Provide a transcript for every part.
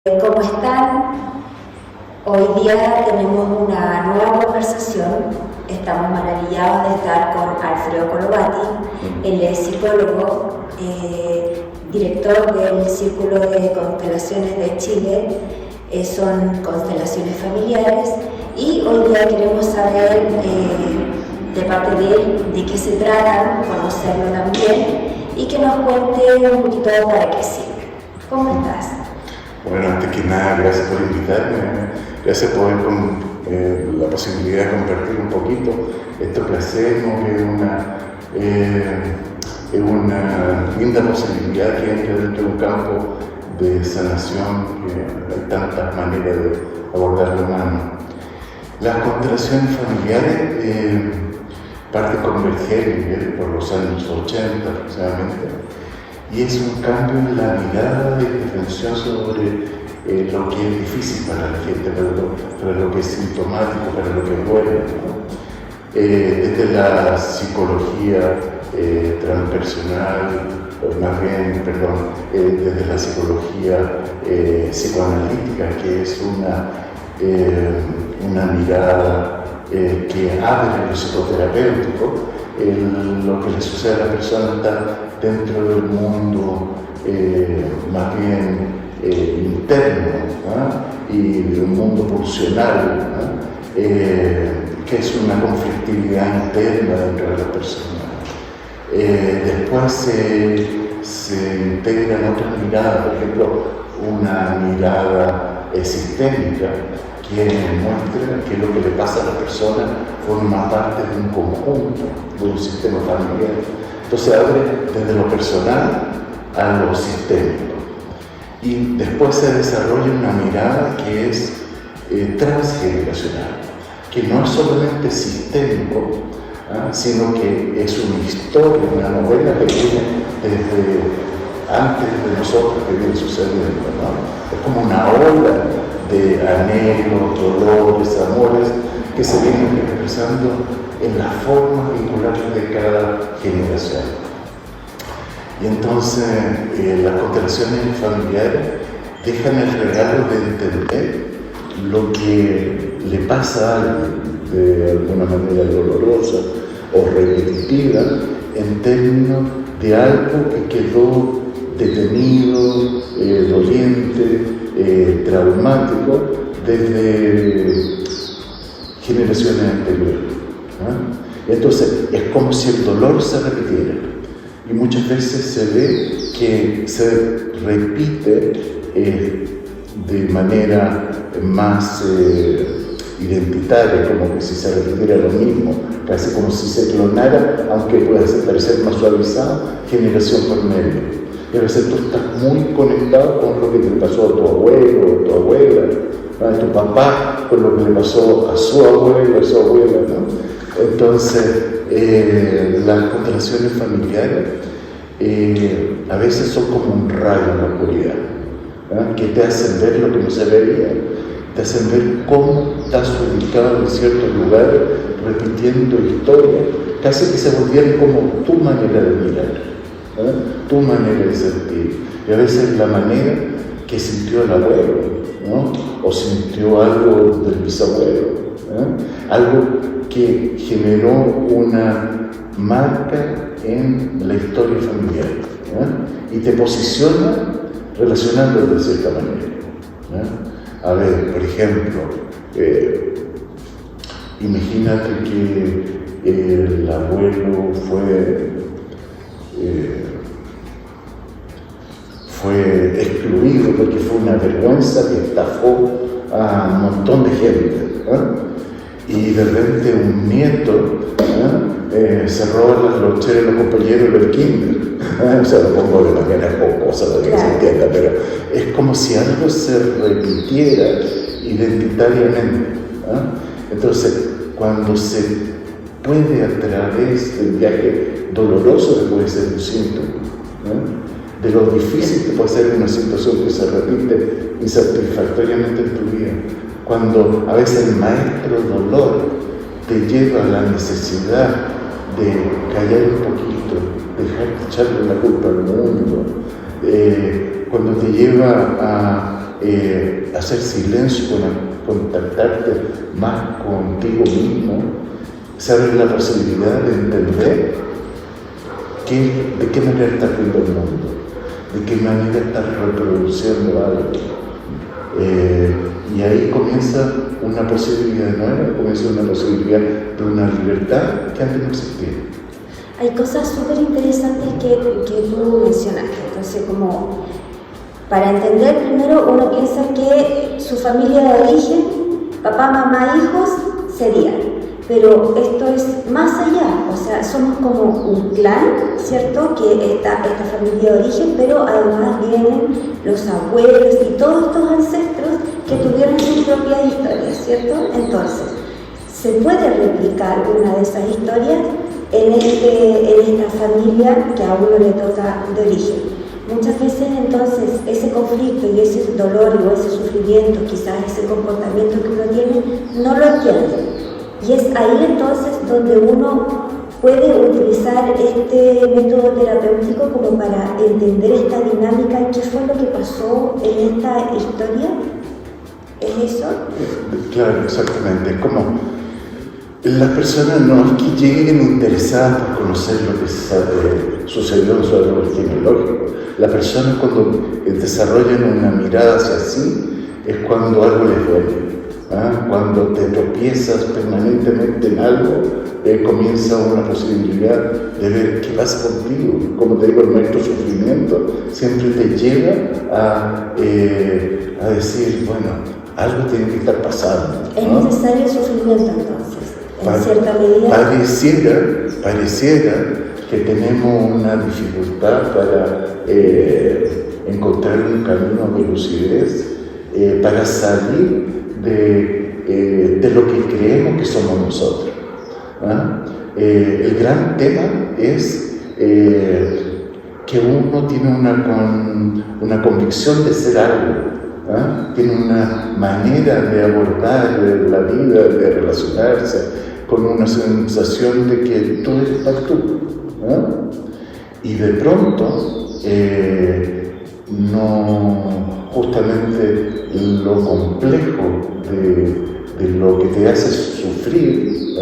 ¿Cómo están? Hoy día tenemos una nueva conversación. Estamos maravillados de estar con Alfredo Colobati. Él es psicólogo, director del Círculo de Constelaciones de Chile. Son constelaciones familiares y hoy día queremos saber de parte de él de qué se trata, conocerlo también y que nos cuente un poquito para qué sirve. ¿Cómo estás? Bueno, antes que nada, gracias por invitarme, gracias por la posibilidad de compartir un poquito esto que hacemos, que es una linda posibilidad que entra dentro de un campo de sanación, que hay tantas maneras de abordar lo humano. Las constelaciones familiares parten con Bergelinger por los años 80 aproximadamente, y es un cambio en la mirada de intervención sobre lo que es difícil para la gente, para lo que es sintomático, para lo que es bueno, ¿no? Desde la psicología transpersonal, desde la psicología psicoanalítica, que es una mirada que abre lo psicoterapéutico. Lo que le sucede a la persona está dentro del mundo más bien interno, ¿no? Y de un mundo pulsional, ¿no? Que es una conflictividad interna dentro de la persona. Después se integran otras miradas, por ejemplo, una mirada sistémica que muestra que lo que le pasa a la persona forma parte de un conjunto, de un sistema familiar. Entonces abre desde lo personal a lo sistémico. Y después se desarrolla una mirada que es transgeneracional, que no es solamente sistémico, sino que es una historia, una novela que viene desde antes de nosotros que viene sucediendo, ¿no? Es como una ola de anhelos, dolores, amores que se vienen expresando en las formas vinculares de cada generación. Y entonces las constelaciones familiares dejan el regalo de entender lo que le pasa a alguien de alguna manera dolorosa o repetitiva en términos de algo que quedó detenido, doliente, traumático desde generaciones anteriores, ¿no? Entonces es como si el dolor se repitiera, y muchas veces se ve que se repite de manera más identitaria, como que si se repitiera lo mismo, casi como si se clonara, aunque pueda parecer más suavizado, generación por medio. Y a veces tú estás muy conectado con lo que le pasó a tu abuelo, a tu abuela, a tu papá, con lo que le pasó a su abuelo, a su abuela, ¿no? Entonces, las constelaciones familiares a veces son como un rayo en la oscuridad, ¿no? Que te hacen ver lo que no se veía, te hacen ver cómo estás ubicado en ciertos lugares, repitiendo historias, casi que se volvieran como tu manera de mirar, tu manera de sentir, y a veces la manera que sintió el abuelo, ¿no? O sintió algo del bisabuelo, algo que generó una marca en la historia familiar, y te posiciona relacionándote de cierta manera. A ver, por ejemplo, imagínate que el abuelo fue excluido porque fue una vergüenza que estafó a un montón de gente, y de repente un nieto se roba las loncheras de los compañeros del kinder. O sea, lo pongo de manera jocosa para que se entienda, pero es como si algo se repitiera identitariamente. Entonces, cuando se puede, a través del viaje doloroso que puede ser un síntoma, de lo difícil que puede ser una situación que se repite insatisfactoriamente en tu vida, cuando a veces el maestro dolor te lleva a la necesidad de callar un poquito, dejar de echarle la culpa al mundo, cuando te lleva a hacer silencio, contactarte más contigo mismo, se abre la posibilidad de entender de qué manera estás viendo el mundo, de qué manera estás reproduciendo algo. Y ahí comienza una posibilidad nueva, comienza una posibilidad de una libertad que antes no existía. Hay cosas súper interesantes que tú mencionaste. Entonces, como para entender, primero uno piensa que su familia de origen, papá, mamá, hijos, serían. Pero esto es más allá, o sea, somos como un clan, ¿cierto? Que esta familia de origen, pero además vienen los abuelos y todos estos ancestros que tuvieron sus propias historias, ¿cierto? Entonces, se puede replicar una de esas historias en esta familia que a uno le toca de origen. Muchas veces entonces ese conflicto y ese dolor o ese sufrimiento, quizás ese comportamiento que uno tiene, no lo entiende. Y es ahí entonces donde uno puede utilizar este método terapéutico como para entender esta dinámica, qué fue lo que pasó en esta historia. ¿Es eso? Claro, exactamente. Es como las personas no es que lleguen interesadas por conocer lo que sucedió en su árbol genealógico. Las personas cuando desarrollan una mirada hacia sí es cuando algo les duele. Cuando te tropiezas permanentemente en algo, comienza una posibilidad de ver qué pasa contigo. Como te digo, el maestro sufrimiento siempre te lleva a decir, bueno, algo tiene que estar pasando, ¿no? Es necesario el sufrimiento entonces, en cierta medida. Pareciera que tenemos una dificultad para encontrar un camino de lucidez, para salir de lo que creemos que somos nosotros. El gran tema es que uno tiene una convicción de ser algo, tiene una manera de abordar la vida, de relacionarse, con una sensación de que tú eres tal tú. Y de pronto, justamente lo complejo de lo que te hace sufrir,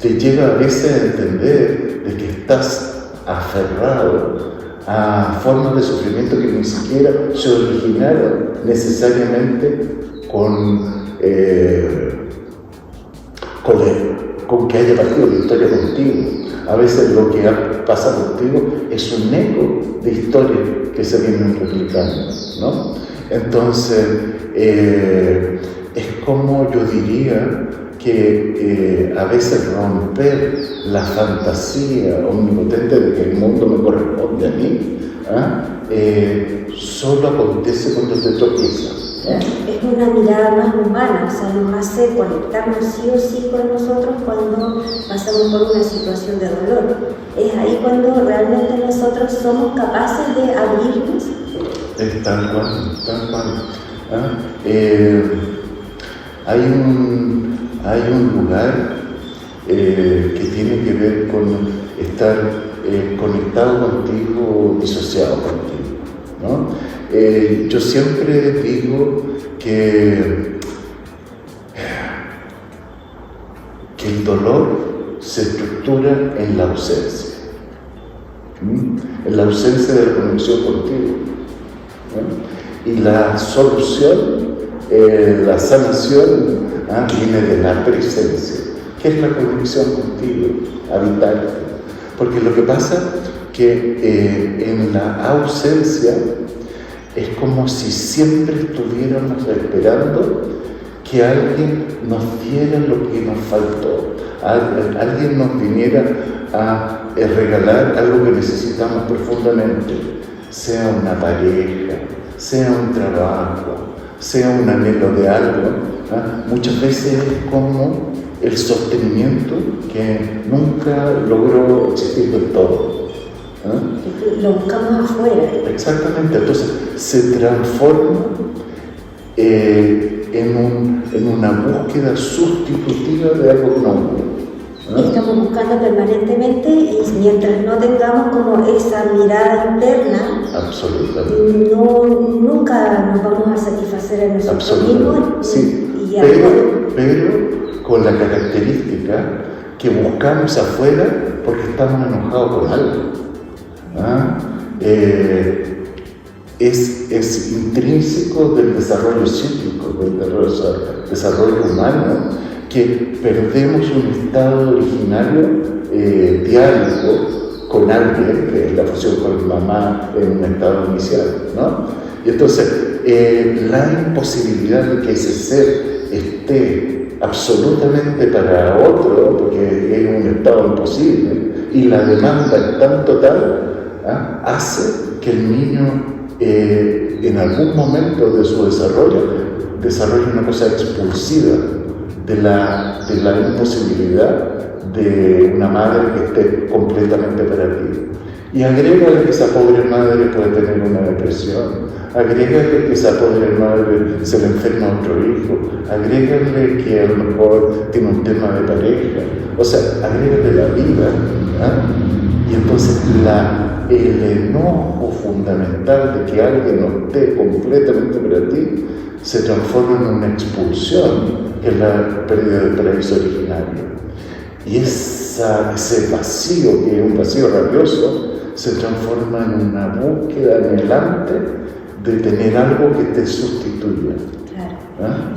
te lleva a veces a entender de que estás aferrado a formas de sufrimiento que ni siquiera se originaron necesariamente con que haya partido la historia contigo. A veces lo que pasa contigo es un eco de historias que se vienen replicando, ¿no? Entonces, es como yo diría que a veces romper la fantasía omnipotente de que el mundo me corresponde a mí, solo acontece cuando te tropiezas. Es una mirada más humana, o sea, nos hace conectarnos sí o sí con nosotros cuando pasamos por una situación de dolor. Es ahí cuando realmente nosotros somos capaces de abrirnos. Es tal cual. Hay un lugar que tiene que ver con estar conectado contigo, disociado contigo, ¿no? Yo siempre digo que el dolor se estructura en la ausencia, en la ausencia de la conexión contigo, ¿no? Y la solución, la sanación, viene de la presencia. ¿Qué es la conexión contigo? Habitarte. Porque lo que pasa que en la ausencia es como si siempre estuviéramos esperando que alguien nos diera lo que nos faltó, alguien nos viniera a regalar algo que necesitamos profundamente, sea una pareja, sea un trabajo, sea un anhelo de algo. Muchas veces es como el sostenimiento que nunca logró existir del todo. Lo buscamos afuera. Exactamente, entonces se transforma en una búsqueda sustitutiva de algo que no hubo. Y estamos buscando permanentemente, y mientras no tengamos como esa mirada interna, absolutamente, nunca nos vamos a satisfacer a nosotros mismos. Sí, pero con la característica que buscamos afuera porque estamos enojados con algo. Es intrínseco del desarrollo psíquico, del desarrollo humano, que perdemos un estado originario diálogo con alguien, que es la fusión con mamá en un estado inicial, ¿no? Y entonces, la imposibilidad de que ese ser esté absolutamente para otro, porque es un estado imposible, y la demanda es tan total, hace que el niño en algún momento de su desarrolle una cosa expulsiva de la imposibilidad de una madre que esté completamente para ti. Y agrégale que esa pobre madre puede tener una depresión, agrégale que esa pobre madre se le enferma a otro hijo, agrégale que a lo mejor tiene un tema de pareja, o sea, agrégale la vida, y entonces el enojo fundamental de que alguien no esté completamente para ti se transforma en una expulsión, que es la pérdida del paraíso originario. Y ese vacío, que es un vacío rabioso, se transforma en una búsqueda anhelante de tener algo que te sustituya. Claro.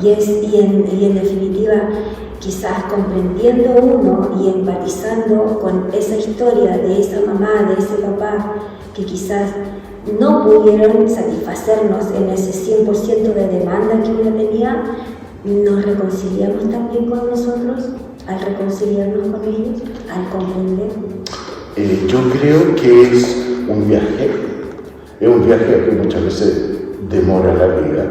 Y en definitiva, quizás comprendiendo uno y empatizando con esa historia de esa mamá, de ese papá, que quizás no pudieron satisfacernos en ese 100% de demanda que uno tenía, nos reconciliamos también con nosotros al reconciliarnos con ellos, al comprender. Yo creo que es un viaje que muchas veces demora la vida,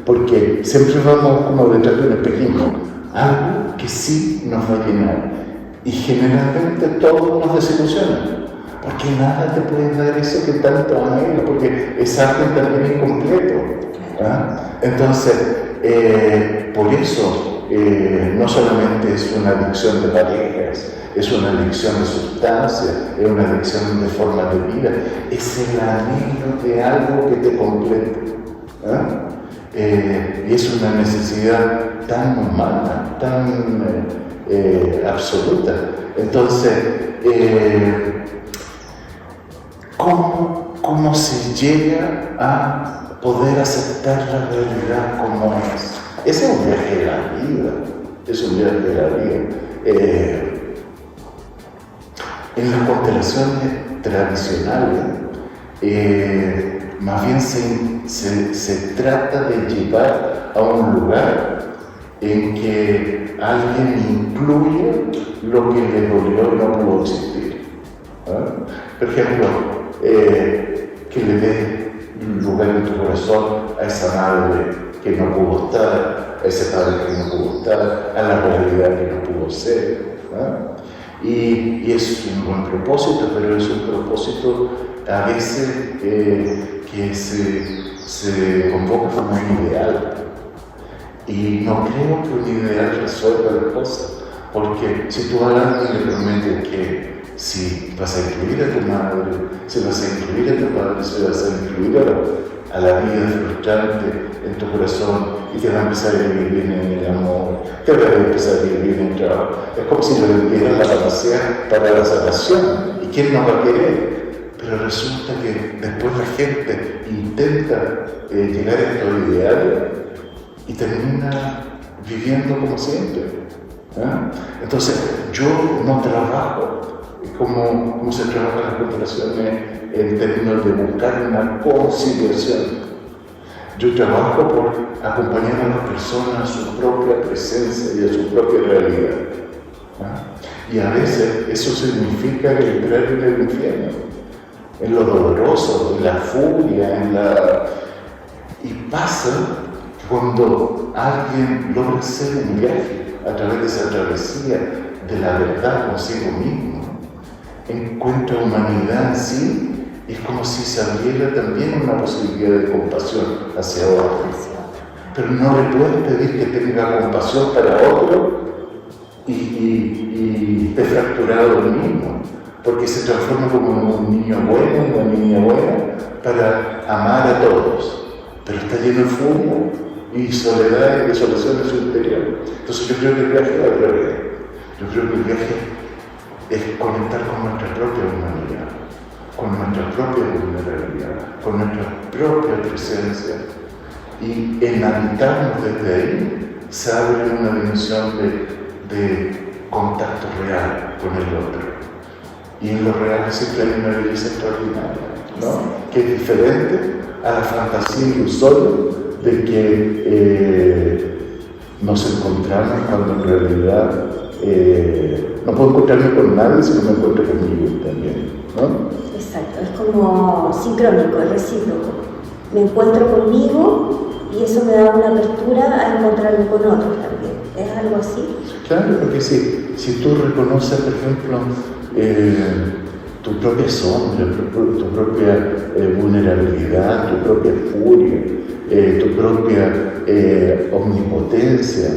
porque siempre vamos como detrás de un espejismo, algo que sí nos va a llenar, y generalmente todo nos desilusiona, porque nada te puede dar eso que tanto anhelo, porque es alguien también incompleto. Entonces, por eso no solamente es una adicción de parejas, es una adicción de sustancias, es una adicción de formas de vida, es el anhelo de algo que te complete. Y es una necesidad tan humana, tan absoluta. Entonces, ¿cómo se llega a poder aceptar la realidad como es? Ese es un viaje de la vida, es un viaje de la vida. En las constelaciones tradicionales, más bien se trata de llegar a un lugar en que alguien incluye lo que le dolió y no pudo existir. Por ejemplo, que le dé lugar en tu corazón a esa madre que no pudo estar, a ese padre que no pudo estar, a la realidad que no pudo ser. Y es un buen propósito, pero es un propósito a veces que se convoca como un ideal. Y no creo que un ideal resuelva las cosas, porque si tú a alguien le prometes que si vas a incluir a tu madre, si vas a incluir a tu padre, si vas a incluir a la vida frustrante en tu corazón, y te va a empezar a vivir bien en el amor, te va a empezar a vivir bien en el trabajo. Es como si le dieran la capacidad para la salvación. ¿Y quién no va a querer? Pero resulta que después la gente intenta llegar a estos ideales y termina viviendo como siempre. Entonces, yo no trabajo como se trabaja en las constelaciones en términos de buscar una conciliación. Yo trabajo por acompañar a las personas a su propia presencia y a su propia realidad. Y a veces eso significa entrar en el infierno, en lo doloroso, en la furia, Y pasa que cuando alguien logra hacer un viaje a través de esa travesía de la verdad consigo mismo, encuentra humanidad en sí, y es como si se abriera también una posibilidad de compasión hacia otro. Pero no le puedes pedir que tenga compasión para otro y esté fracturado el mismo, porque se transforma como un niño bueno, una niña buena, para amar a todos, pero está lleno de furia y soledad y desolación en su interior. Entonces yo creo que el viaje va al revés. Yo creo que el viaje es conectar con nuestra propia humanidad, con nuestra propia vulnerabilidad, con nuestra propia presencia, y en habitarnos desde ahí se abre una dimensión de contacto real con el otro. Y en lo real siempre hay una belleza extraordinaria, ¿no? Que es diferente a la fantasía ilusoria de que nos encontramos cuando en realidad no puedo encontrarme con nadie si no me encuentro conmigo también, ¿no? Exacto, es como sincrónico, es recíproco. Me encuentro conmigo y eso me da una apertura a encontrarme con otros también. ¿Es algo así? Claro, porque si tú reconoces, por ejemplo, tu propia sombra, tu propia vulnerabilidad, tu propia furia, tu propia omnipotencia,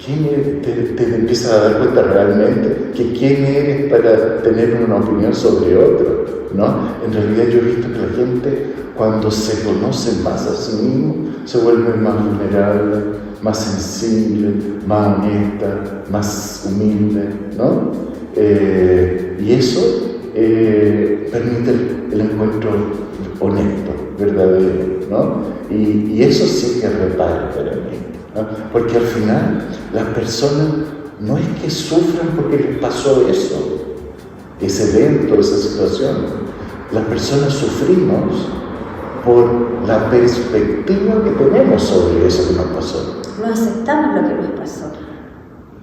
te empiezas a dar cuenta realmente que quién eres para tener una opinión sobre otro, ¿no? En realidad yo he visto que la gente, cuando se conoce más a sí mismo, se vuelve más vulnerable, más sensible, más honesta, más humilde, ¿no? Y eso permite el encuentro honesto, verdadero, ¿no? Y eso sí que repara para mí, ¿no? Porque al final las personas no es que sufran porque les pasó eso, ese evento, esa situación. Las personas sufrimos por la perspectiva que tenemos sobre eso que nos pasó. No aceptamos lo que nos pasó.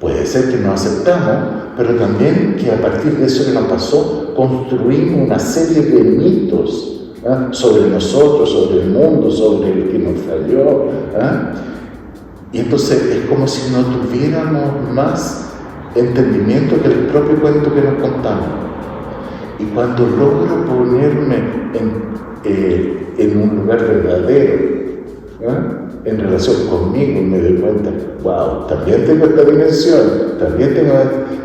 Puede ser que no aceptamos, pero también que a partir de eso que nos pasó construimos una serie de mitos, ¿eh? Sobre nosotros, sobre el mundo, sobre el que nos falló, ¿eh? Y entonces es como si no tuviéramos más entendimiento que el propio cuento que nos contamos. Y cuando logro ponerme en un lugar verdadero, ¿eh? En relación conmigo, me doy cuenta, wow, también tengo esta dimensión, y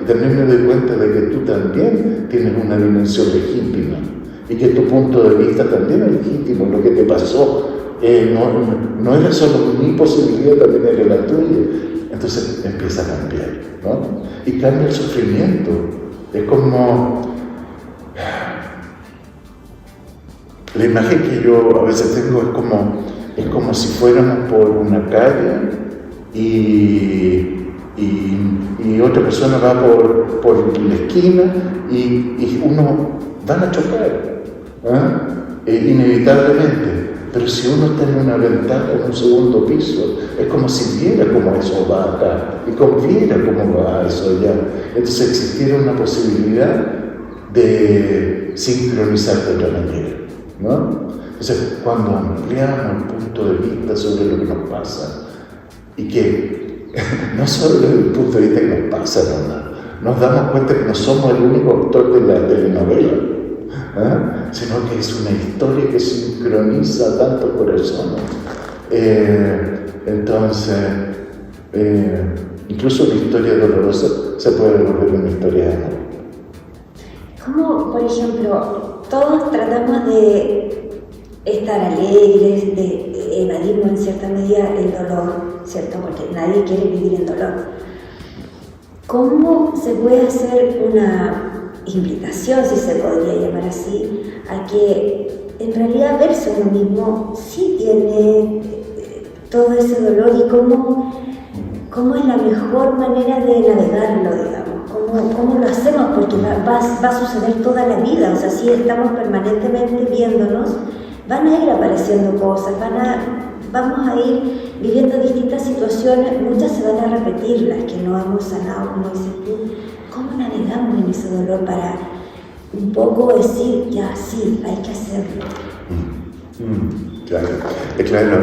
también me doy cuenta de que tú también tienes una dimensión legítima y que tu punto de vista también es legítimo. Lo que te pasó no era solo mi posibilidad, también era la tuya. Entonces empieza a cambiar, ¿no? Y cambia el sufrimiento. Es como la imagen que yo a veces tengo, es como si fuéramos por una calle y otra persona va por la esquina y uno van a chocar, ¿eh? Inevitablemente. Pero si uno está en una ventana, en un segundo piso, es como si viera cómo eso va acá y viera cómo va eso allá. Entonces existiera una posibilidad de sincronizar de otra manera, ¿no? Entonces, cuando ampliamos el punto de vista sobre lo que nos pasa, y que no solo desde el punto de vista que nos pasa, nos damos cuenta que no somos el único actor de la telenovela, ¿eh? Sino que es una historia que sincroniza tantos corazones. Entonces, incluso una historia dolorosa se puede volver una historia de amor. Como, por ejemplo, todos tratamos de estar alegres, de evadirnos en cierta medida el dolor, ¿cierto? Porque nadie quiere vivir en dolor. ¿Cómo se puede hacer una invitación, si se podría llamar así, a que en realidad verse uno mismo sí tiene todo ese dolor y cómo es la mejor manera de navegarlo, digamos? ¿Cómo lo hacemos? Porque va a suceder toda la vida, o sea, si estamos permanentemente viéndonos, van a ir apareciendo cosas, vamos a ir viviendo distintas situaciones, muchas se van a repetir, las que no hemos sanado, como dices tú. ¿Cómo navegamos en ese dolor para un poco decir, ya, sí, hay que hacerlo? Claro,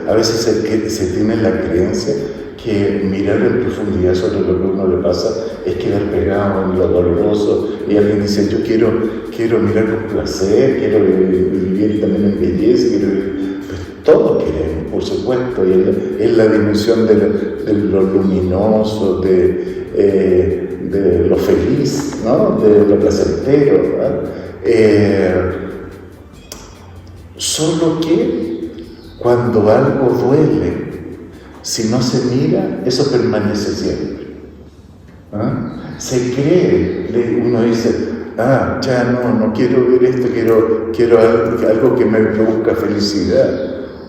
a veces se tiene la creencia que mirar en profundidad sobre lo que a uno le pasa es quedar pegado en lo doloroso, y alguien dice, yo quiero mirar con placer, quiero vivir también en belleza, pues todos queremos, por supuesto, y es la dimensión de lo luminoso, de de lo feliz, ¿no? De lo placentero, solo que cuando algo duele, si no se mira, eso permanece siempre. Se cree, uno dice, ya no quiero ver esto, quiero algo que me produzca felicidad,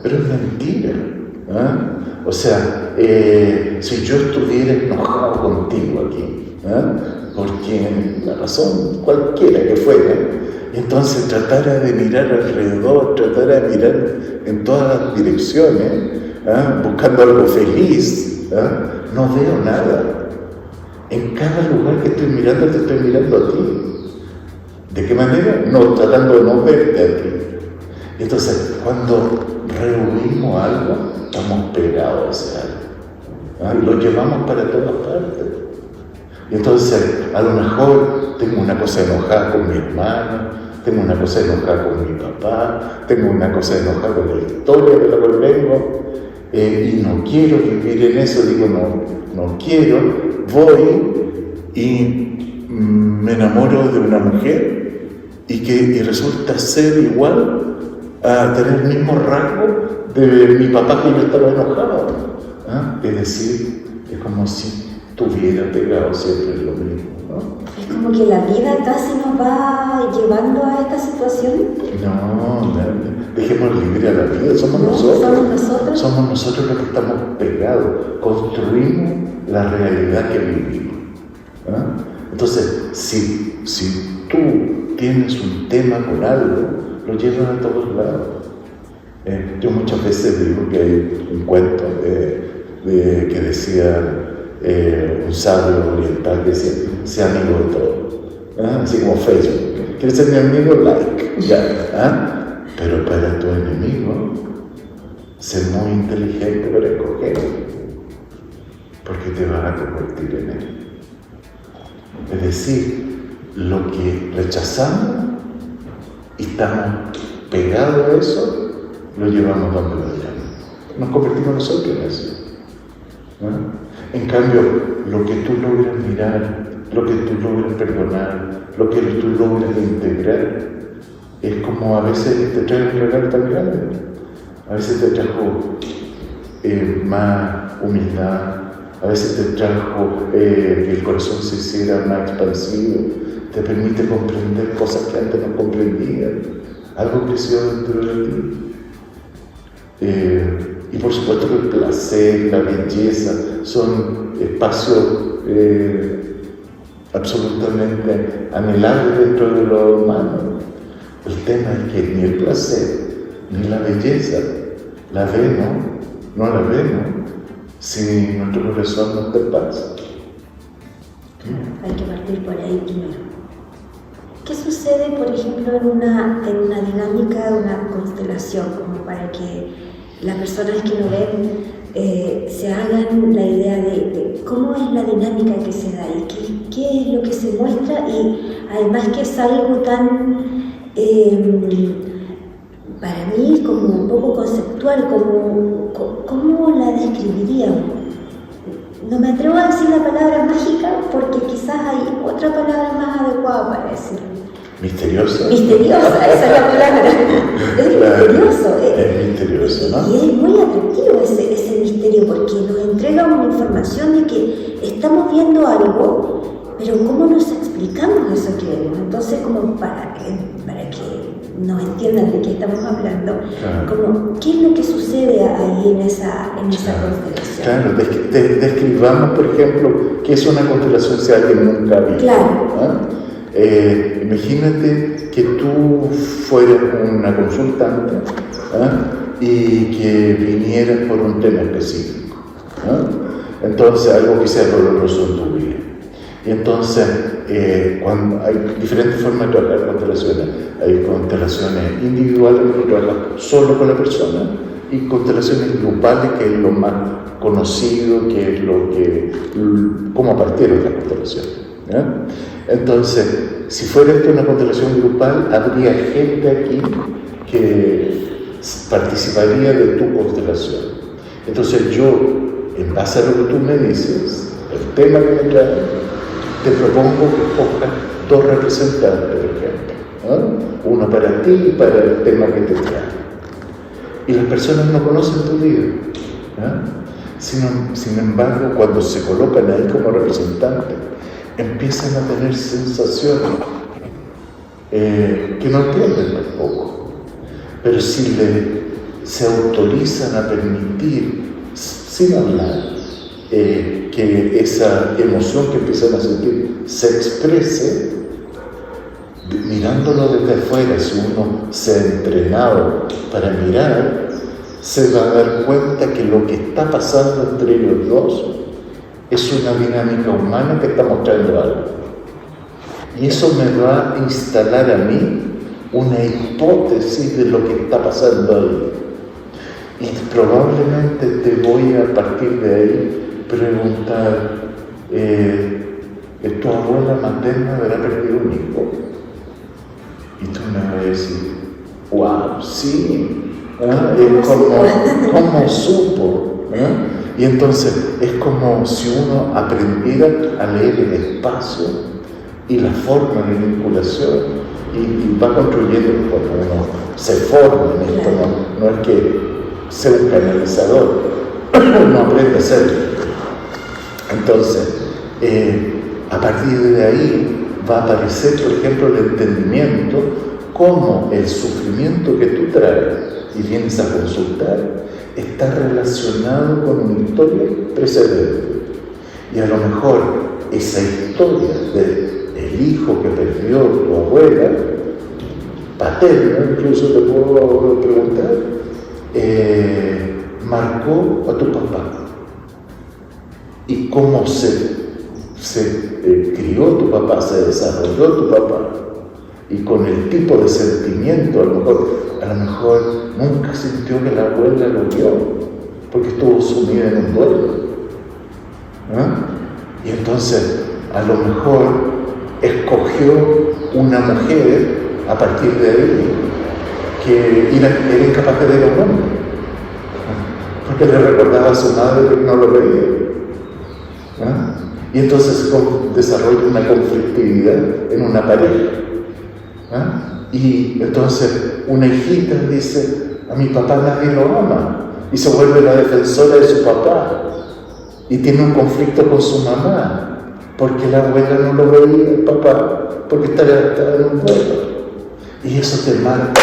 pero es mentira. O sea, si yo estuviera enojado contigo aquí, porque la razón cualquiera que fuera, entonces tratara de mirar alrededor, tratara de mirar en todas las direcciones, buscando algo feliz, no veo nada. En cada lugar que estoy mirando, te estoy mirando a ti. ¿De qué manera? No, tratando de no verte a ti. Entonces, cuando reunimos algo, estamos pegados a ese algo. Y lo llevamos para todas partes. Y entonces, a lo mejor tengo una cosa enojada con mi hermano, tengo una cosa enojada con mi papá, tengo una cosa enojada con la historia de la cual vengo, y no quiero vivir en eso, digo, no quiero, voy y me enamoro de una mujer y resulta ser igual a tener el mismo rasgo de mi papá que yo estaba enojado. Es decir, es como si estuviera pegado siempre lo mismo, ¿no? Es como que la vida casi nos va llevando a esta situación. No, dejemos libre a la vida, somos nosotros. Somos nosotros los que estamos pegados, construimos la realidad que vivimos. Entonces, si tú tienes un tema con algo, lo llevas a todos lados. Yo muchas veces digo que hay un cuento que decía un sabio oriental que decía, sea amigo de todo, así como Facebook. ¿Quieres ser mi amigo? Like, ya. Pero para tu enemigo, sé muy inteligente para escoger, porque te vas a convertir en él. Es decir, lo que rechazamos y estamos pegados a eso, lo llevamos donde lo llevamos. Nos convertimos nosotros en eso. En cambio, lo que tú logras mirar, lo que tú logras perdonar, lo que tú logras integrar, es como a veces te trae un regalo tan grande. A veces te trajo más humildad, a veces te trajo que el corazón se hiciera más expansivo, te permite comprender cosas que antes no comprendías. Algo creció dentro de ti. Y por supuesto que el placer, la belleza, son espacios absolutamente anhelables dentro de lo humano. El tema es que ni el placer ni la belleza la vemos, no la vemos, si nuestro corazón no está en paz. Hay que partir por ahí primero. ¿Qué sucede, por ejemplo, en una dinámica de una constelación, como para que las personas que lo ven se hagan la idea de cómo es la dinámica que se da y qué es lo que se muestra, y además que es algo tan, para mí, como un poco conceptual, ¿cómo la describiríamos? No me atrevo a decir la palabra mágica porque quizás hay otra palabra más adecuada para decirlo. Misteriosa. Misteriosa, esa es la palabra. Es misterioso. Es misterioso, ¿no? Y es muy atractivo ese misterio, porque nos entrega una información de que estamos viendo algo, pero ¿cómo nos explicamos eso que vemos? Entonces, como para que nos entiendan de qué estamos hablando, como qué es lo que sucede ahí en esa constelación. Claro, describamos, por ejemplo, qué es una constelación si alguien nunca ha visto. Claro. Imagínate que tú fueras una consultante y que vinieras por un tema específico. Entonces, algo que sea doloroso en tu vida. Y entonces, cuando hay diferentes formas de trabajar constelaciones. Hay constelaciones individuales que trabajan solo con la persona, y constelaciones grupales, que es lo más conocido, que es cómo partieron las constelaciones. Entonces, si fuera esto una constelación grupal, habría gente aquí que participaría de tu constelación. Entonces yo, en base a lo que tú me dices, el tema que me trae, te propongo que escojas 2 representantes, por ejemplo, ¿no? Uno para ti y para el tema que te trae. Y las personas no conocen tu vida, ¿no? Sin embargo, cuando se colocan ahí como representantes, empiezan a tener sensaciones que no entienden tampoco. Pero si se autorizan a permitir, sin hablar, que esa emoción que empiezan a sentir se exprese, mirándolo desde afuera, si uno se ha entrenado para mirar, se va a dar cuenta que lo que está pasando entre ellos dos es una dinámica humana que está mostrando algo. Y eso me va a instalar a mí una hipótesis de lo que está pasando ahí. Y probablemente te voy a partir de ahí preguntar, ¿tu abuela materna habrá perdido un hijo? Y tú me vas a decir, wow, sí. ¿Cómo supo? Y entonces es como si uno aprendiera a leer el espacio y la forma de vinculación y va construyendo cuando uno se forma en esto, no es que sea un canalizador, uno aprende a hacerlo. Entonces, a partir de ahí va a aparecer, por ejemplo, el entendimiento cómo el sufrimiento que tú traes y vienes a consultar, está relacionado con una historia precedente. Y a lo mejor esa historia del hijo que perdió tu abuela, paterna, incluso te puedo preguntar, marcó a tu papá. Y cómo se crió tu papá, se desarrolló tu papá. Y con el tipo de sentimiento, a lo mejor nunca sintió que la abuela lo vio, porque estuvo sumida en un duelo. Y entonces, a lo mejor, escogió una mujer a partir de ahí que era incapaz de ver a un hombre, porque le recordaba a su madre que no lo veía. Y entonces desarrolla una conflictividad en una pareja. Y entonces una hijita dice, a mi papá nadie lo ama, y se vuelve la defensora de su papá y tiene un conflicto con su mamá porque la abuela no lo veía, el papá, porque estaba en un duelo. Y eso te marca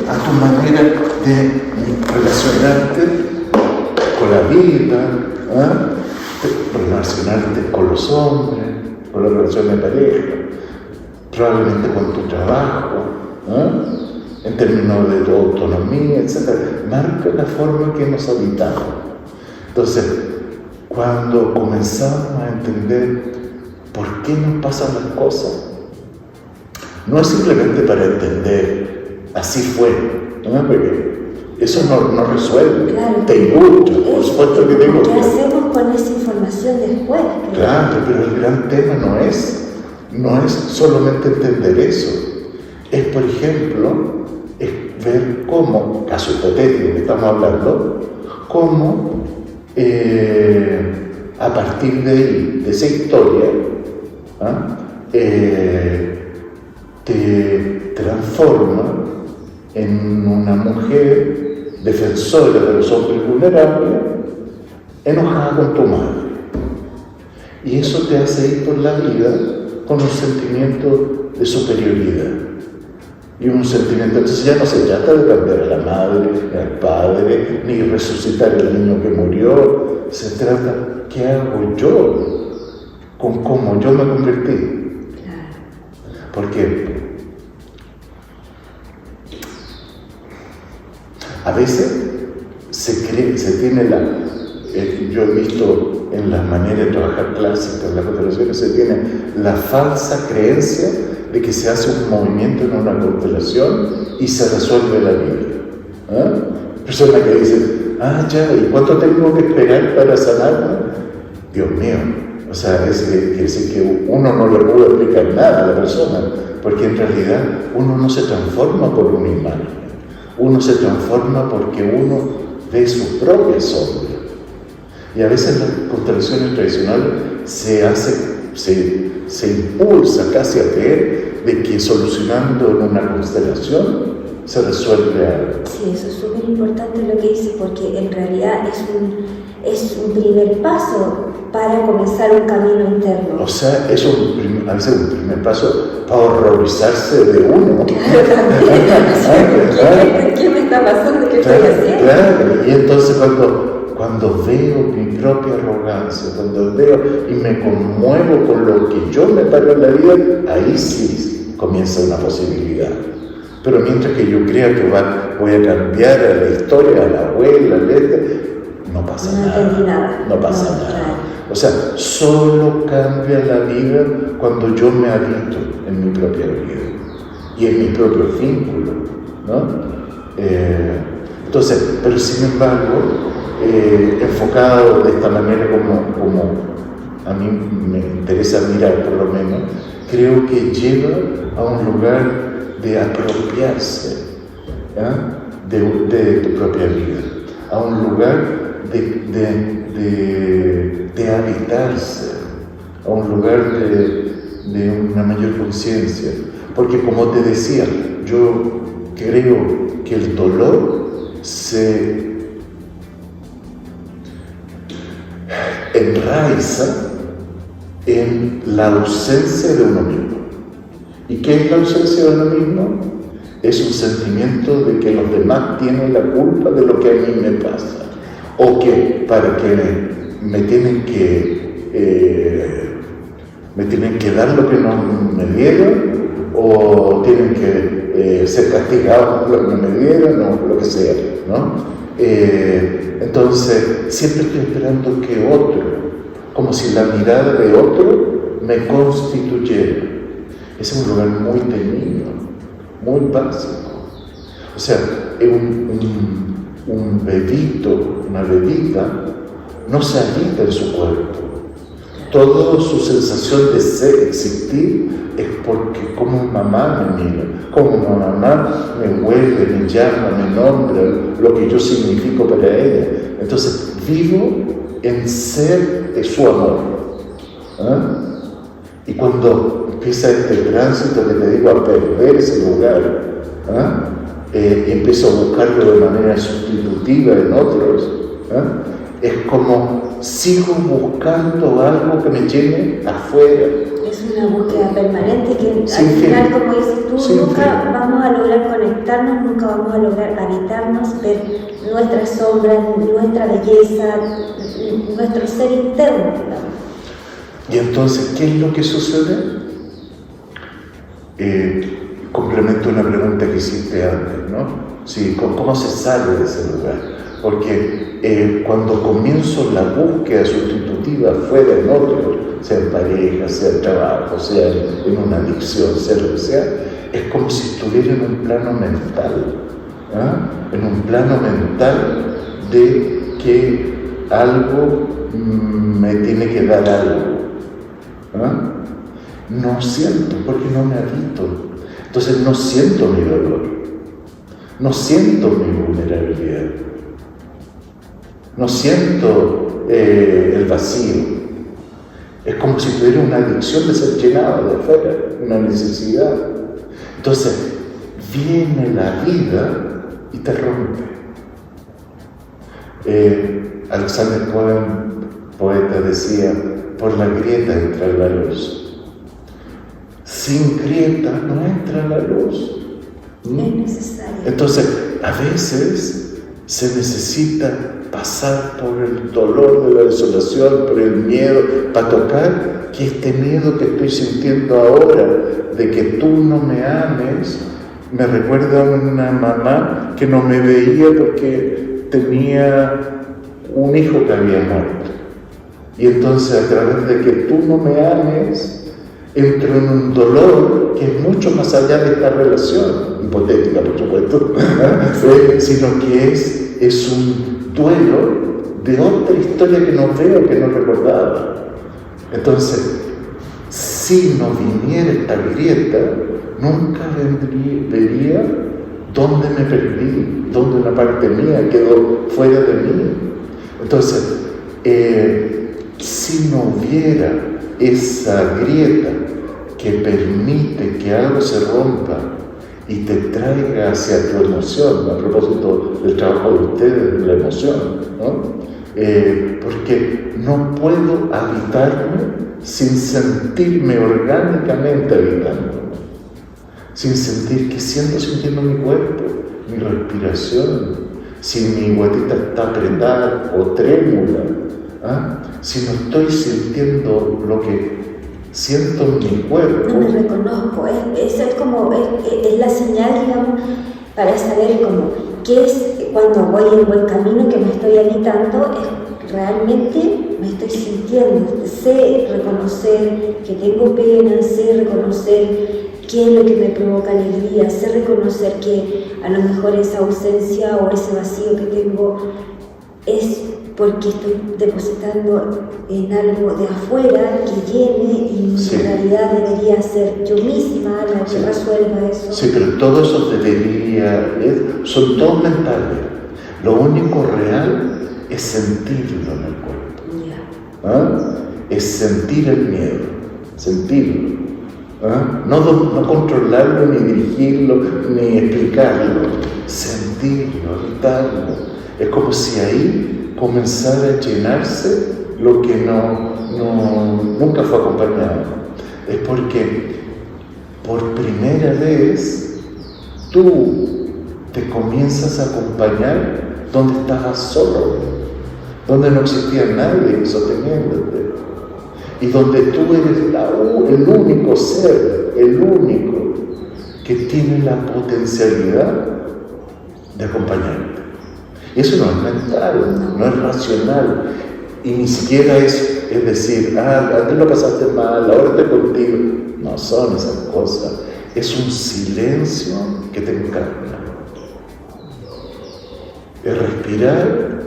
a tu manera de relacionarte con la vida, relacionarte con los hombres, con la relación de pareja, probablemente con tu trabajo, en términos de tu autonomía, etc. Marca la forma que nos habitamos. Entonces, cuando comenzamos a entender por qué nos pasan las cosas, no es simplemente para entender, así fue, porque eso no resuelve, claro, te illustra, por supuesto que tengo que... ¿Qué hacemos con esa información después? Claro, pero el gran tema no es solamente entender eso, es, por ejemplo, es ver cómo, caso hipotético que estamos hablando, cómo a partir de esa historia te transforma en una mujer defensora de los hombres vulnerables, enojada con tu madre. Y eso te hace ir por la vida con un sentimiento de superioridad. Y un sentimiento, entonces ya no se trata de cambiar a la madre, al padre, ni resucitar al niño que murió. Se trata, ¿qué hago yo con cómo yo me convertí? Porque a veces se tiene yo he visto en las maneras de trabajar clásicas, en las constelaciones, se tiene la falsa creencia de que se hace un movimiento en una constelación y se resuelve la vida. Personas que dicen, ¿y cuánto tengo que esperar para sanarme? Dios mío, o sea, quiere decir que uno no le puede explicar nada a la persona, porque en realidad uno no se transforma por una imagen, uno se transforma porque uno ve su propia sombra. Y a veces las constelaciones tradicionales se impulsa casi a creer de que solucionando en una constelación se resuelve algo. Sí, eso es súper importante lo que dice, porque en realidad es un primer paso para comenzar un camino interno. O sea, es a veces un primer paso para horrorizarse de uno. Claro, también. ¿Qué me está pasando? ¿Qué estoy haciendo? Claro, y entonces cuando veo mi propia arrogancia, cuando veo y me conmuevo con lo que yo me paro en la vida, ahí sí comienza una posibilidad. Pero mientras que yo crea que voy a cambiar a la historia, a la abuela, no pasa nada. No pasa nada. Claro. O sea, solo cambia la vida cuando yo me habito en mi propia vida y en mis propios vínculos, ¿no? Entonces, pero sin embargo, enfocado de esta manera como a mí me interesa mirar por lo menos, creo que lleva a un lugar de apropiarse, ¿ya? de tu propia vida, a un lugar de habitarse, a un lugar de una mayor conciencia. Porque como te decía, yo creo que el dolor se enraiza en la ausencia de uno mismo. ¿Y qué es la ausencia de uno mismo? Es un sentimiento de que los demás tienen la culpa de lo que a mí me pasa. O que para que me tienen que dar lo que no me dieron, o tienen que ser castigados por lo que me dieron, o lo que sea, ¿no? Entonces, siempre estoy esperando que otro, como si la mirada de otro me constituyera. Ese es un lugar muy temido, muy básico. O sea, un bebito, una bebita, no se habita en su cuerpo. Toda su sensación de ser, existir, es porque como mamá me mira, como mamá me huele, me llama, me nombra, lo que yo significo para ella. Entonces, vivo en ser su amor. ¿Ah? Y cuando empieza este tránsito que te digo a perder ese lugar, ¿ah? Y empiezo a buscarlo de manera sustitutiva en otros, ¿ah? Es como sigo buscando algo que me llene afuera. Es una búsqueda permanente que al final, como dices tú, nunca vamos a lograr conectarnos, nunca vamos a lograr habitarnos, ver nuestras sombras, nuestra belleza, nuestro ser interno. Y entonces, ¿qué es lo que sucede? Complemento una pregunta que hiciste antes, ¿no? Sí, ¿cómo se sale de ese lugar? Porque cuando comienzo la búsqueda sustitutiva fuera en otro, sea en pareja, sea en trabajo, sea en una adicción, sea lo que sea, es como si estuviera en un plano mental, ¿ah? En un plano mental de que algo me tiene que dar algo. ¿Ah? No siento, porque no me habito. Entonces no siento mi dolor, no siento mi vulnerabilidad, no siento el vacío. Es como si tuviera una adicción de ser llenado de afuera, una necesidad. Entonces viene la vida y te rompe. Alexander Poem, poeta, decía: por la grieta entra la luz. Sin grieta no entra la luz. Es necesario. Entonces, a veces se necesita pasar por el dolor de la desolación, por el miedo, para tocar que este miedo que estoy sintiendo ahora, de que tú no me ames, me recuerda a una mamá que no me veía porque tenía un hijo que había muerto. Y entonces, a través de que tú no me ames, entro en un dolor que es mucho más allá de esta relación, hipotética por supuesto, sino que es un duelo de otra historia que no veo, que no recordaba. Entonces, si no viniera esta grieta, nunca vería dónde me perdí, dónde una parte mía quedó fuera de mí. Entonces, si no hubiera esa grieta que permite que algo se rompa y te traiga hacia tu emoción, a propósito del trabajo de ustedes, de la emoción, ¿no? Porque no puedo habitarme sin sentirme orgánicamente habitándome, sin sentir que siento sintiendo mi cuerpo, mi respiración, si mi guatita está apretada o trémula, si no estoy sintiendo lo que siento en mi cuerpo. No me reconozco, es la señal, digamos, para saber qué es cuando voy en buen camino, que me estoy habitando, es realmente me estoy sintiendo, sé reconocer que tengo pena, sé reconocer qué es lo que me provoca alegría, sé reconocer que a lo mejor esa ausencia o ese vacío que tengo es porque estoy depositando en algo de afuera que llene y en realidad debería ser yo misma la que resuelva eso. Sí, pero todo eso son todos mentales. Lo único real es sentirlo en el cuerpo. Es sentir el miedo, sentirlo. No controlarlo, ni dirigirlo, ni explicarlo. Sentirlo, habitarlo. Es como si ahí comenzara a llenarse lo que nunca fue acompañado. Es porque por primera vez tú te comienzas a acompañar donde estabas solo, donde no existía nadie sosteniéndote, y donde tú eres el único ser, el único que tiene la potencialidad de acompañarte. Y eso no es mental, no es racional, y ni siquiera es decir, antes lo pasaste mal, ahora estoy contigo. No son esas cosas, es un silencio que te encarna. Es respirar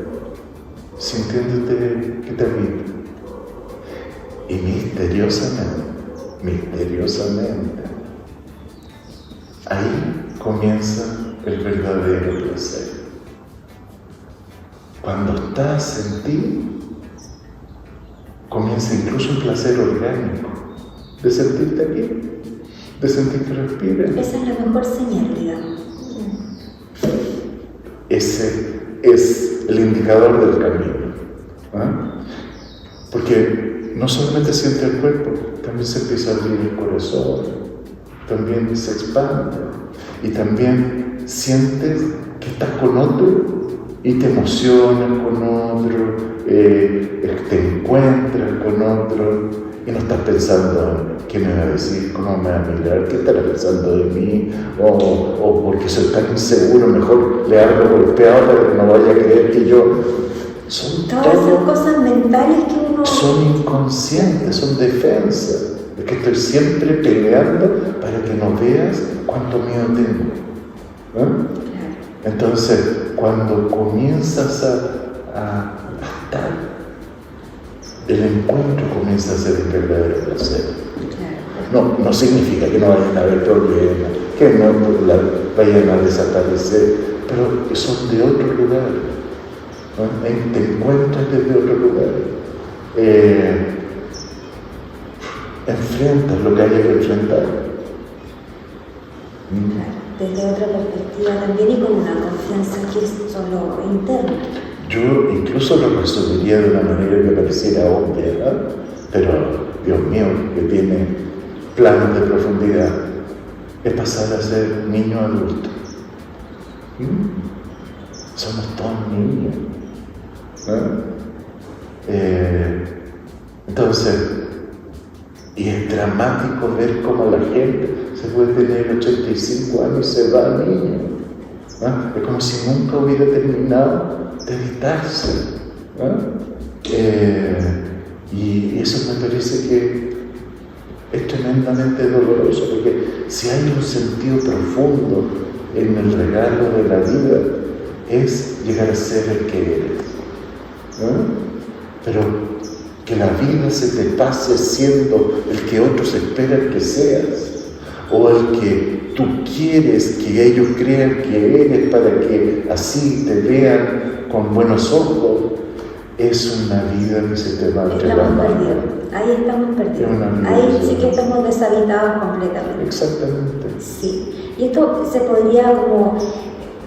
sintiéndote que te habita. Y misteriosamente, ahí comienza el verdadero placer. Cuando estás en ti, comienza incluso un placer orgánico de sentirte aquí, de sentir que respiras. Esa es la mejor señal, digamos. Ese es el indicador del camino. Porque no solamente siente el cuerpo, también se empieza a abrir el corazón, también se expande, y también sientes que estás con otro y te emocionas con otro, te encuentras con otro y no estás pensando en qué me va a decir, cómo me va a mirar, qué estará pensando de mí, o porque soy tan inseguro, mejor le hablo golpeado para que no vaya a creer que yo. Son todas esas cosas mentales que uno... Son inconscientes, son defensas. Es que estoy siempre peleando para que no veas cuánto miedo tengo. Entonces, cuando comienzas a estar, el encuentro comienza a ser el verdadero placer. No significa que no vayan a haber problemas, que no vayan a desaparecer, pero son de otro lugar. Te encuentras desde otro lugar. Enfrentas lo que haya que enfrentar. Desde otra perspectiva también y con una confianza que es solo interna. Yo incluso lo resumiría de una manera que pareciera obvia, ¿no? Pero Dios mío, que tiene planos de profundidad, es pasar a ser niño adulto. Somos todos niños. Entonces, y es dramático ver cómo la gente se puede tener 85 años y se va niño. Es como si nunca hubiera terminado de editarse. Y eso me parece que es tremendamente doloroso, porque si hay un sentido profundo en el regalo de la vida, es llegar a ser el que eres. Pero que la vida se te pase siendo el que otros esperan que seas, o el que tú quieres que ellos crean que eres para que así te vean con buenos ojos, es una vida que se te va a Estamos perdidos, ahí estamos perdidos. Ahí sí que estamos deshabitados completamente. Exactamente. Sí, y esto se podría como...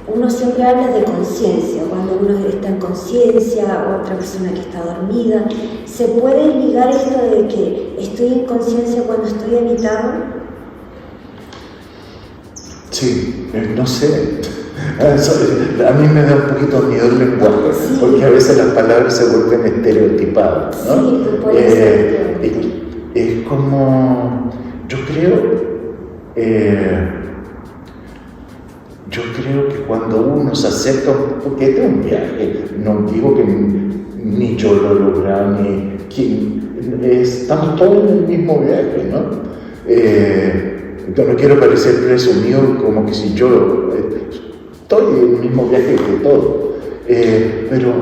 Uno siempre habla de conciencia, cuando uno está en conciencia, otra persona que está dormida. ¿Se puede ligar esto de que estoy en conciencia cuando estoy habitado? Sí, no sé. A mí me da un poquito miedo el lenguaje, sí, porque a veces las palabras se vuelven estereotipadas, ¿no? Sí, puede ser. Es como, yo creo que cuando uno se acerca, porque este es un viaje, no digo que ni yo lo he logrado, estamos todos en el mismo viaje, ¿no? No quiero parecer presumido como que si yo estoy en el mismo viaje que todo, pero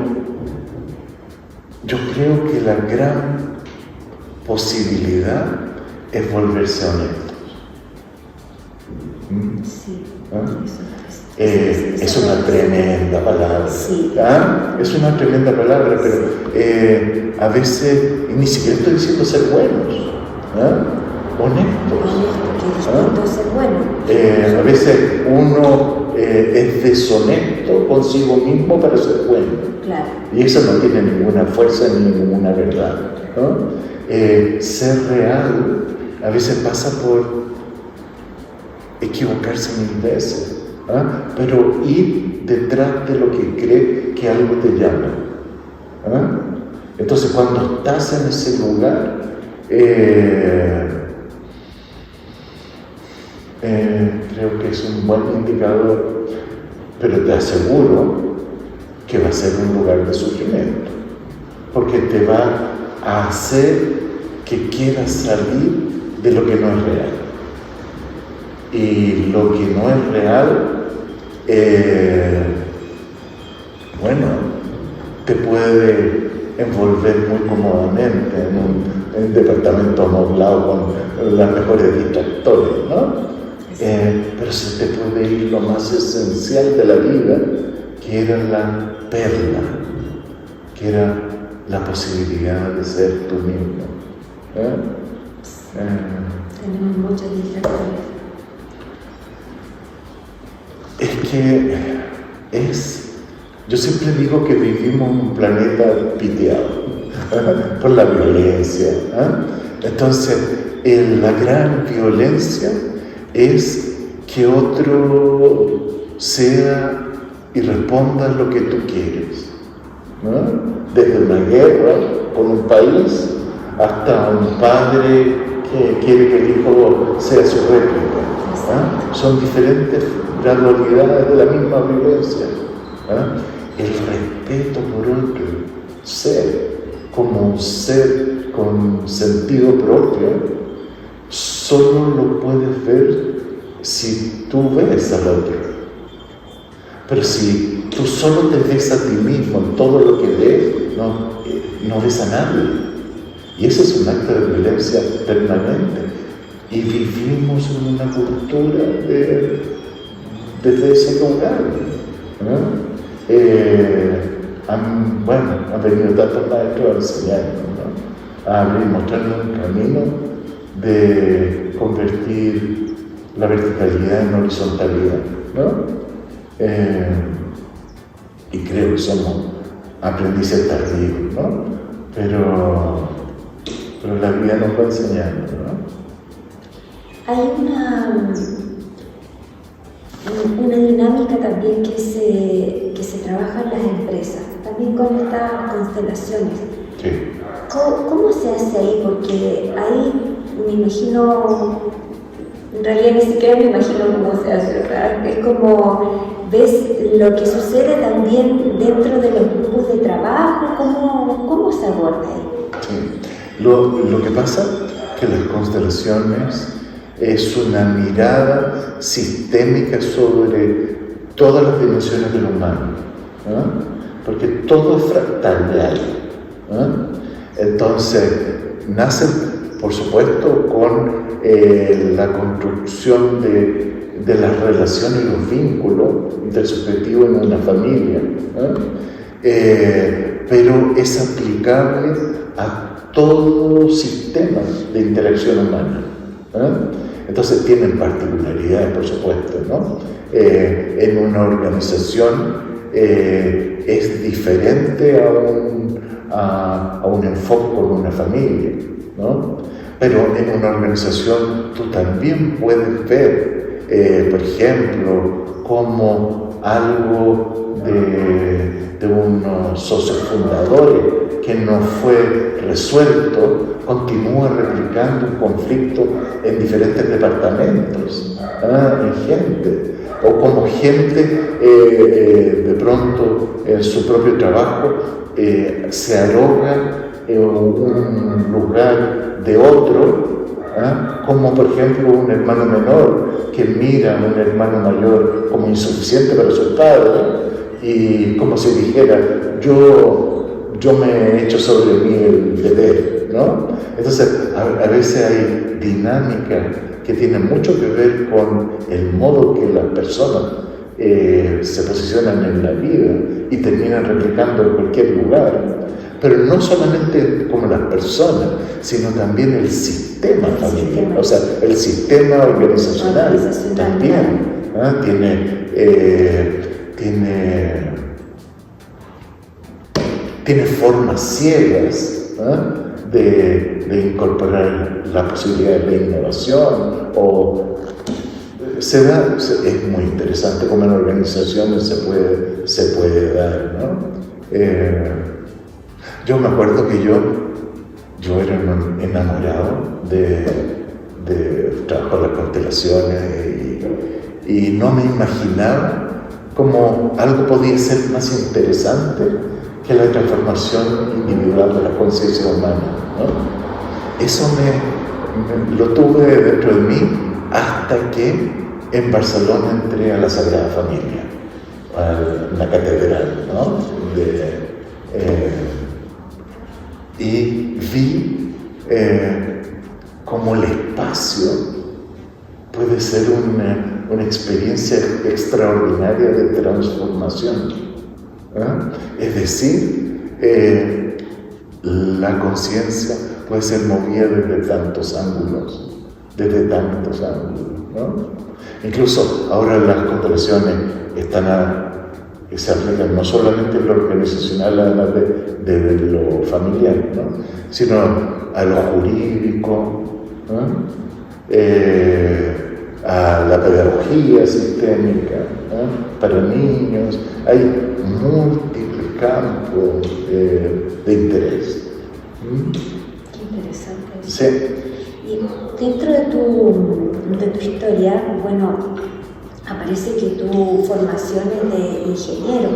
yo creo que la gran posibilidad es volverse honestos. Sí. ¿Ah? Es una tremenda palabra. Sí. ¿Ah? Es una tremenda palabra, pero a veces, y ni siquiera estoy diciendo ser buenos, ¿ah? Honestos. Que ser bueno. A veces uno es deshonesto consigo mismo para ser bueno. Claro. Y eso no tiene ninguna fuerza ni ninguna verdad, ¿no? Ser real a veces pasa por equivocarse mil veces, ¿ah? Pero ir detrás de lo que cree que algo te llama, ¿ah? Entonces cuando estás en ese lugar, creo que es un buen indicador, pero te aseguro que va a ser un lugar de sufrimiento, porque te va a hacer que quieras salir de lo que no es real. Y lo que no es real, te puede envolver muy cómodamente en un departamento amoblado con las mejores distractores, ¿no? Pero se te puede ir lo más esencial de la vida, que era la perla, que era la posibilidad de ser tú mismo. Tenemos muchos distractores. Es que yo siempre digo que vivimos en un planeta piteado por la violencia. Entonces, la gran violencia es que otro sea y responda lo que tú quieres, ¿no? Desde una guerra con un país hasta un padre que quiere que el hijo sea su réplica. Son diferentes gradualidades de la misma violencia. El respeto por otro ser, como un ser con sentido propio, solo lo puedes ver si tú ves al otro. Pero si tú solo te ves a ti mismo en todo lo que ves, no ves a nadie. Y eso es un acto de violencia permanente. Y vivimos en una cultura desde ese lugar, ¿no? Han venido tantos maestros a enseñarnos, ¿no? A abrir, mostrarnos un camino de convertir la verticalidad en horizontalidad, ¿no? Y creo que somos aprendices tardíos, ¿no? Pero la vida nos va enseñando, ¿no? Hay una dinámica también que se trabaja en las empresas, también con estas constelaciones. Sí. ¿Cómo se hace ahí? Porque ahí me imagino, en realidad ni siquiera me imagino cómo se hace, ¿verdad? Es como, ¿ves lo que sucede también dentro de los grupos de trabajo? ¿Cómo se aborda ahí? Sí. Lo que pasa es que las constelaciones es una mirada sistémica sobre todas las dimensiones del humano, ¿no? Porque todo es fractal de algo, ¿no? Entonces, nacen, por supuesto, con la construcción de las relaciones y los vínculos del subjetivo en una familia, ¿no? pero es aplicable a todo sistema de interacción humana. Entonces tienen particularidades, por supuesto, ¿no? En una organización es diferente a un enfoque con una familia, ¿no? Pero en una organización tú también puedes ver, por ejemplo, cómo algo de unos socios fundadores que no fue resuelto continúa replicando un conflicto en diferentes departamentos, en gente, o como gente de pronto en su propio trabajo se arroga un lugar de otro, como por ejemplo un hermano menor que mira a un hermano mayor como insuficiente para su padre y como si dijera yo me he hecho sobre mí el deber, ¿no? Entonces a veces hay dinámicas que tienen mucho que ver con el modo que las personas se posicionan en la vida y terminan replicando en cualquier lugar, pero no solamente como las personas, sino también el sistema familiar, o sea, el sistema organizacional también tiene formas ciegas de incorporar la posibilidad de innovación o es muy interesante cómo en organizaciones se puede dar, ¿no? Yo me acuerdo que yo era enamorado de trabajar las constelaciones y no me imaginaba cómo algo podía ser más interesante que la transformación individual de la conciencia humana, ¿no? Eso lo tuve dentro de mí hasta que en Barcelona entré a la Sagrada Familia, a la catedral, ¿no? Y vi cómo el espacio puede ser una experiencia extraordinaria de transformación. Es decir, la conciencia puede ser movida desde tantos ángulos, ¿no? Incluso ahora las constelaciones se aplican no solamente en lo organizacional, además de lo familiar, ¿no? Sino a lo jurídico, ¿no? A la pedagogía sistémica, ¿no? Para niños. Hay múltiples campos de interés. Qué interesante. Sí. Y dentro de tu historia, bueno, aparece que tu formación es de ingeniero.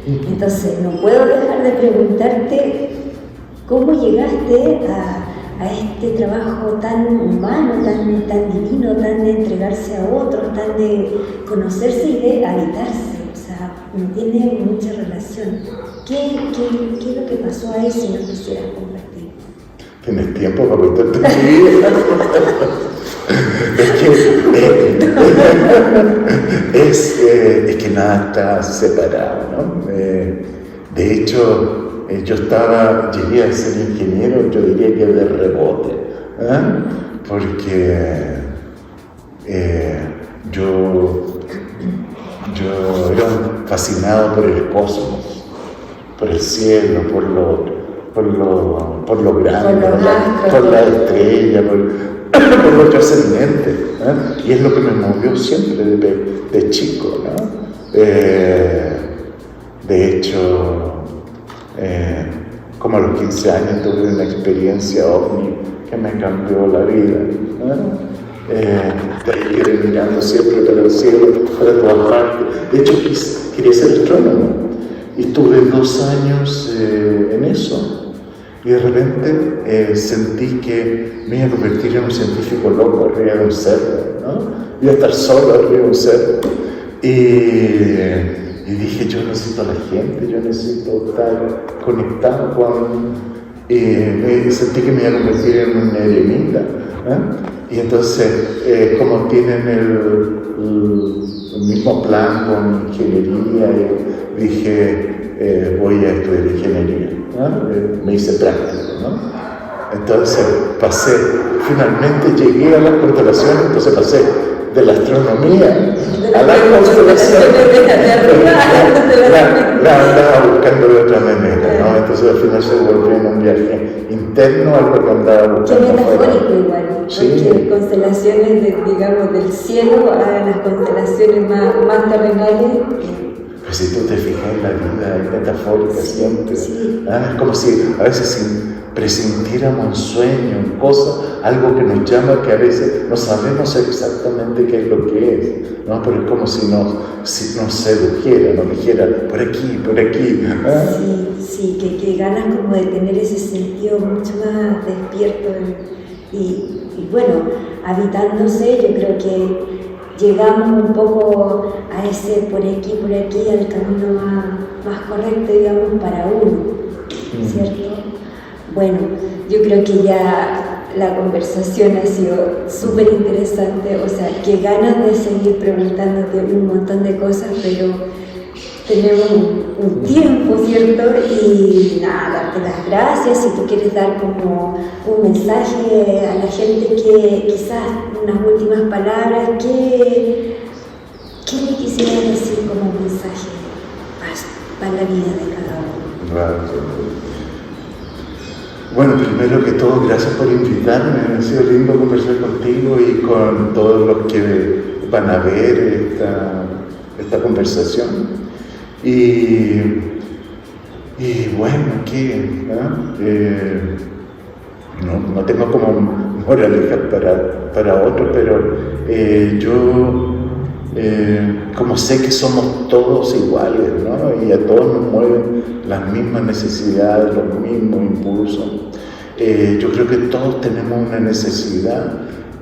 Entonces, no puedo dejar de preguntarte cómo llegaste a este trabajo tan humano, tan divino, tan de entregarse a otros, tan de conocerse y de habitarse. O sea, no tiene mucha relación. ¿Qué es lo que pasó ahí si no quisieras compartir? ¿Tienes tiempo para contarte mi vida? Es que nada está separado, ¿no? De hecho, llegué a ser ingeniero, yo diría que de rebote, porque yo era fascinado por el cosmos, por el cielo, por lo grande, por la estrella, por lo trascendente, y es lo que me movió siempre de chico, ¿no? De hecho, como a los 15 años tuve una experiencia ovni que me cambió la vida, de ahí quedé mirando siempre para el cielo, para todas partes. De hecho, quería ser astrónomo y estuve 2 años en eso. Y de repente sentí que me iba a convertir en un científico loco arriba de un cerro, ¿no? Iba a estar solo arriba de un cerro. Y dije, yo necesito a la gente, yo necesito estar conectado con... sentí que me iba a convertir en un eremita, y entonces, como tienen el mismo plan con ingeniería, dije, voy a estudiar ingeniería, ¿no? Me hice práctico, ¿no? Entonces finalmente llegué a las constelaciones, entonces pasé de la astronomía a las constelaciones. La andaba buscando de otra manera, ¿no? Entonces al final se volvió en un viaje interno, algo que andaba buscando. Qué metafórico igual, sí. Porque constelaciones digamos, del cielo a las constelaciones más terrenales. Pues si tú te fijas en la vida, es metafórica siempre. Sí. Es como si a veces presintiéramos en sueños, en cosas, algo que nos llama, que a veces no sabemos exactamente qué es lo que es, ¿no? Pero es como si nos sedujera, nos dijera, por aquí, por aquí. Sí, que ganas como de tener ese sentido mucho más despierto y bueno, habitándose, yo creo que llegamos un poco a ese por aquí, al camino más correcto, digamos, para uno, ¿cierto? Bueno, yo creo que ya la conversación ha sido súper interesante, o sea, que ganas de seguir preguntándote un montón de cosas, pero tenemos un tiempo, ¿cierto? Y nada, darte las gracias. Si tú quieres dar como un mensaje a la gente, que quizás unas últimas palabras, ¿qué le quisieras decir como un mensaje para la vida de cada uno? Claro. Bueno, primero que todo, gracias por invitarme. Ha sido lindo conversar contigo y con todos los que van a ver esta conversación. Y bueno, ¿qué? No tengo como moralejas para otros, pero yo como sé que somos todos iguales, ¿no? Y a todos nos mueven las mismas necesidades, los mismos impulsos. Yo creo que todos tenemos una necesidad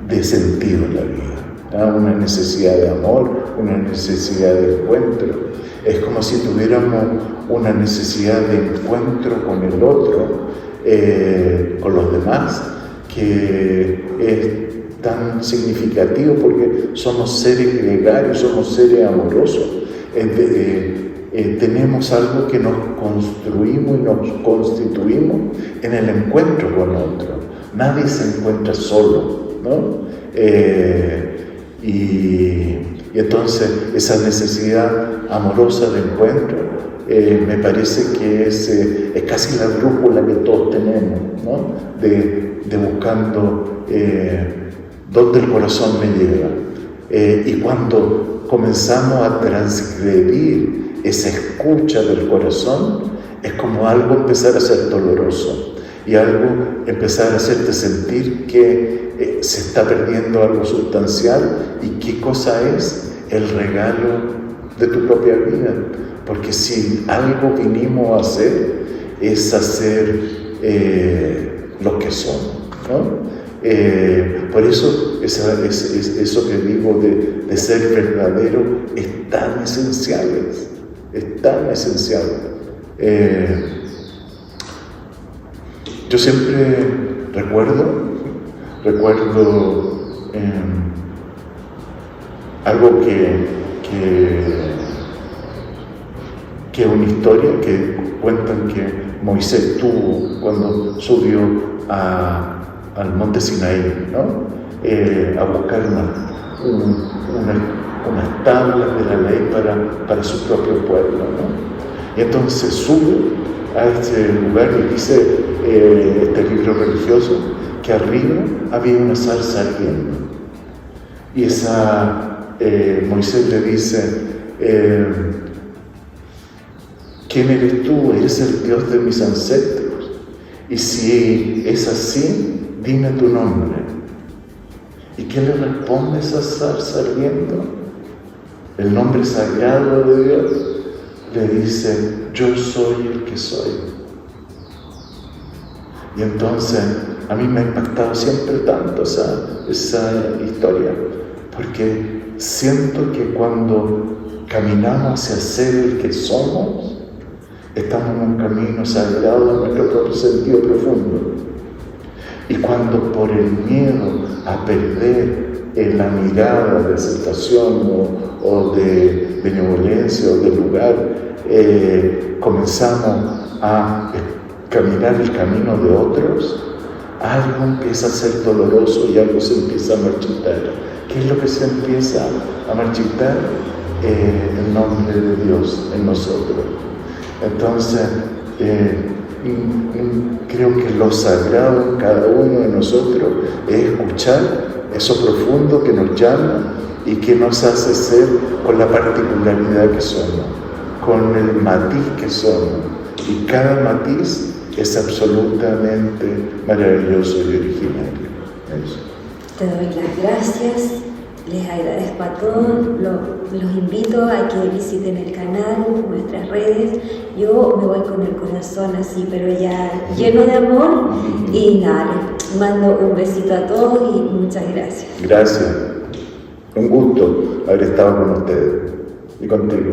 de sentido en la vida, ¿no? Una necesidad de amor, una necesidad de encuentro. Es como si tuviéramos una necesidad de encuentro con el otro, con los demás, que es tan significativo porque somos seres gregarios, somos seres amorosos. Tenemos algo que nos construimos y nos constituimos en el encuentro con otro. Nadie se encuentra solo, ¿no? Y entonces esa necesidad amorosa de encuentro me parece que es casi la brújula que todos tenemos, ¿no? De buscando dónde el corazón me lleva. Y cuando comenzamos a transgredir esa escucha del corazón, es como algo empezar a ser doloroso y algo empezar a hacerte sentir que se está perdiendo algo sustancial. ¿Y qué cosa es? El regalo de tu propia vida. Porque si algo vinimos a hacer, es hacer lo que somos, ¿no? Por eso eso que digo de ser verdadero es tan esencial, es tan esencial. Yo siempre recuerdo algo que una historia que cuentan que Moisés tuvo cuando subió al monte Sinaí, ¿no? A buscar unas tablas de la ley para su propio pueblo, ¿no? Y entonces sube a este lugar y dice este libro religioso que arriba había una zarza ardiendo. Y Moisés le dice, ¿quién eres tú? Eres el Dios de mis ancestros. Y si es así, dime tu nombre. ¿Y qué le responde esa zarza ardiendo? El nombre sagrado de Dios le dice, yo soy el que soy. Y entonces a mí me ha impactado siempre tanto esa historia, porque siento que cuando caminamos hacia ser el que somos, estamos en un camino sagrado de nuestro propio sentido profundo. Y cuando por el miedo a perder la mirada de aceptación o de benevolencia o de lugar, comenzamos a caminar el camino de otros, algo empieza a ser doloroso y algo se empieza a marchitar. ¿Qué es lo que se empieza a marchitar? El nombre de Dios en nosotros. Entonces, creo que lo sagrado en cada uno de nosotros es escuchar eso profundo que nos llama y que nos hace ser con la particularidad que somos, con el matiz que somos. Y cada matiz es absolutamente maravilloso y originario. Eso. Te doy las gracias, les agradezco a todos, los invito a que visiten el canal, nuestras redes. Yo me voy con el corazón así, pero ya lleno de amor. Y nada, les mando un besito a todos y muchas gracias. Gracias. Un gusto haber estado con ustedes y contigo.